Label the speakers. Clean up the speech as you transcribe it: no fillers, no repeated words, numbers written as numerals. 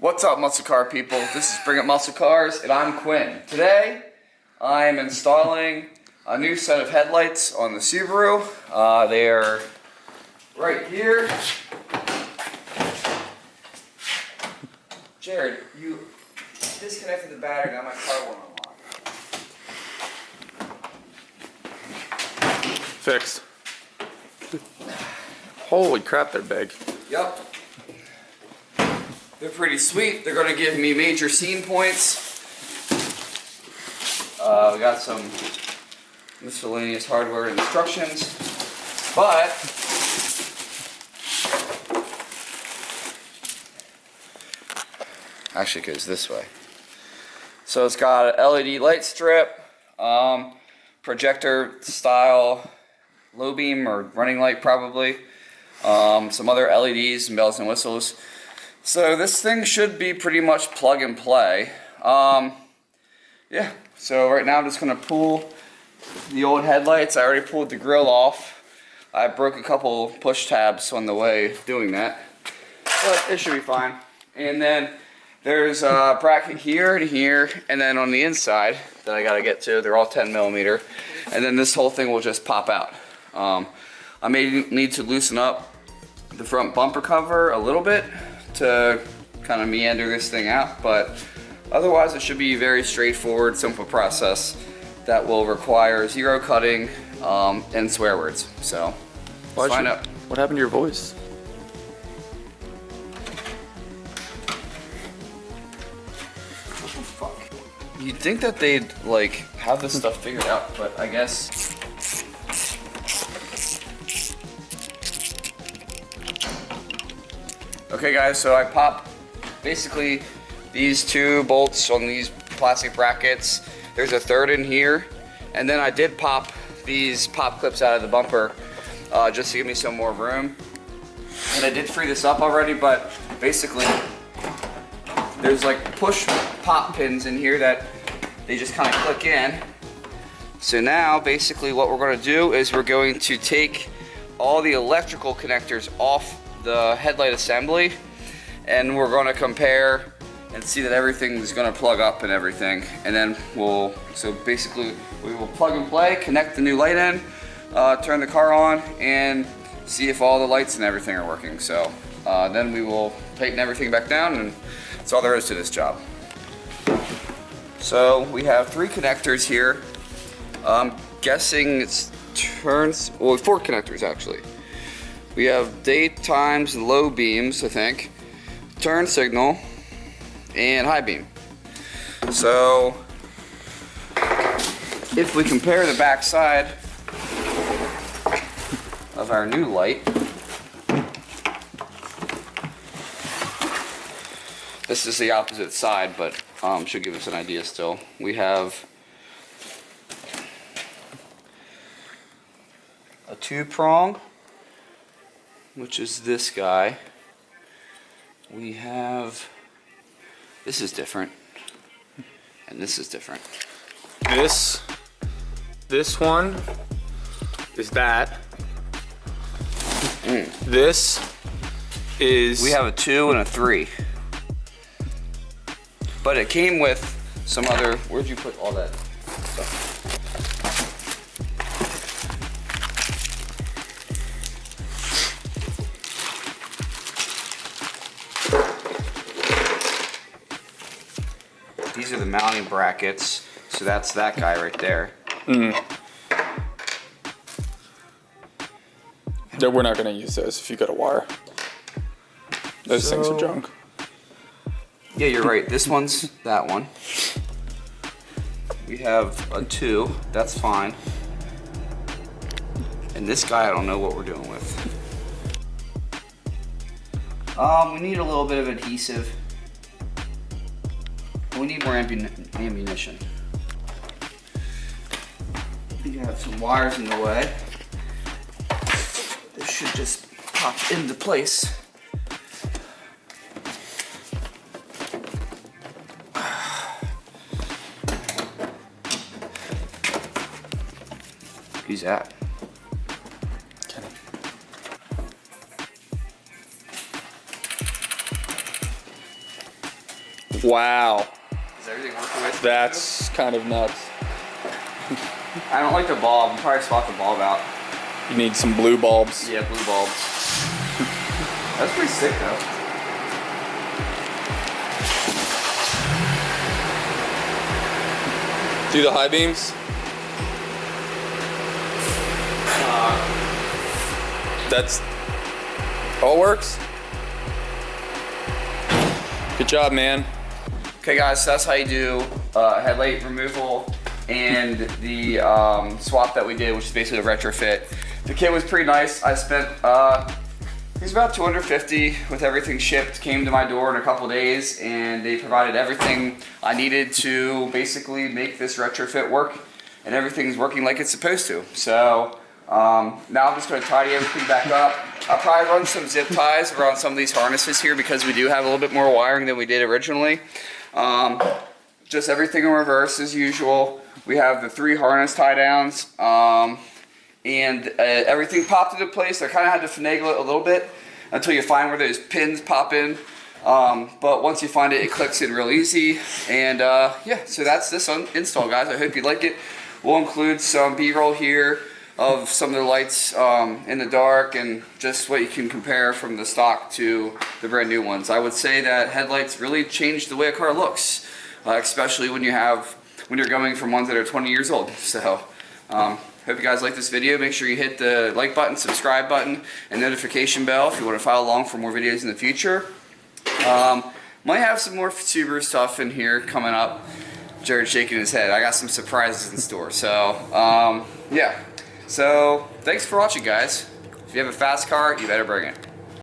Speaker 1: What's up, muscle car people? This is Bring Up Muscle Cars, and I'm Quinn. Today, I am installing a new set of headlights on the Subaru. They are right here. Jared, you disconnected the battery, now my car won't unlock.
Speaker 2: Fixed. Holy crap, they're big.
Speaker 1: Yep. They're pretty sweet. They're going to give me major scene points. We got some miscellaneous hardware and instructions, but actually it goes this way. So it's got an LED light strip, projector style low beam or running light probably, some other LEDs and bells and whistles. So this thing should be pretty much plug and play. Yeah, so right now I'm just going to pull the old headlights. I already pulled the grill off. I broke a couple push tabs on the way doing that, but it should be fine. And then there's a bracket here and here, and then on the inside that I got to get to, they're all 10mm, and then this whole thing will just pop out. I may need to loosen up the front bumper cover a little bit to kind of meander this thing out, but otherwise it should be a very straightforward, simple process that will require zero cutting and swear words. So let's find out.
Speaker 2: What happened to your voice?
Speaker 1: What the fuck? You'd think that they'd like have this stuff figured out, but I guess. Okay guys, so I pop basically these two bolts on these plastic brackets. There's a third in here, and then I did pop these pop clips out of the bumper just to give me some more room. And I did free this up already, but basically there's like push pop pins in here that they just kind of click in. So now basically what we're going to do is we're going to take all the electrical connectors off the headlight assembly, and we're going to compare and see that everything is going to plug up and everything, and then so basically we will plug and play, connect the new light in, turn the car on, and see if all the lights and everything are working. So then we will tighten everything back down, and that's all there is to this job. So we have 3 connectors here. I'm guessing it's four connectors actually. We have daytimes and low beams, I think, turn signal, and high beam. So if we compare the back side of our new light, this is the opposite side, but should give us an idea still. We have a 2-prong, which is this guy. We have, this is different, and this is different.
Speaker 2: This one is that. This is.
Speaker 1: We have a 2 and a 3. But it came with some other, where'd you put all that stuff? These are the mounting brackets, so that's that guy right there.
Speaker 2: We're not going to use those if you got a wire. Those things are junk.
Speaker 1: Yeah, you're right. This one's that one. We have a 2, that's fine. And this guy, I don't know what we're doing with. We need a little bit of adhesive. We need more ammunition. We have some wires in the way. This should just pop into place. Who's that?
Speaker 2: Kenny. Wow.
Speaker 1: Is everything working with?
Speaker 2: That's kind of nuts.
Speaker 1: I don't like the bulb. I'm probably swap the bulb out.
Speaker 2: You need some blue bulbs.
Speaker 1: Yeah, blue bulbs. That's pretty sick though.
Speaker 2: Do the high beams. That's all works. Good job, man.
Speaker 1: Okay guys, so that's how you do headlight removal and the swap that we did, which is basically a retrofit. The kit was pretty nice. I spent, it was about $250 with everything shipped, came to my door in a couple days, and they provided everything I needed to basically make this retrofit work, and everything's working like it's supposed to. So now I'm just going to tidy everything back up. I'll probably run some zip ties around some of these harnesses here because we do have a little bit more wiring than we did originally. Just everything in reverse as usual. We have the 3 harness tie downs, and everything popped into place. I kind of had to finagle it a little bit until you find where those pins pop in. But once you find it, it clicks in real easy. And yeah, so that's this install, guys. I hope you like it. We'll include some B-roll here of some of the lights in the dark and just what you can compare from the stock to the brand new ones. I would say that headlights really changed the way a car looks, especially when you're going from ones that are 20 years old. So hope you guys like this video. Make sure you hit the like button, subscribe button, and notification bell if you want to follow along for more videos in the future. Might have some more Subaru stuff in here coming up. Jared's shaking his head. I got some surprises in store. So yeah. So thanks for watching, guys. If you have a fast car, you better bring it.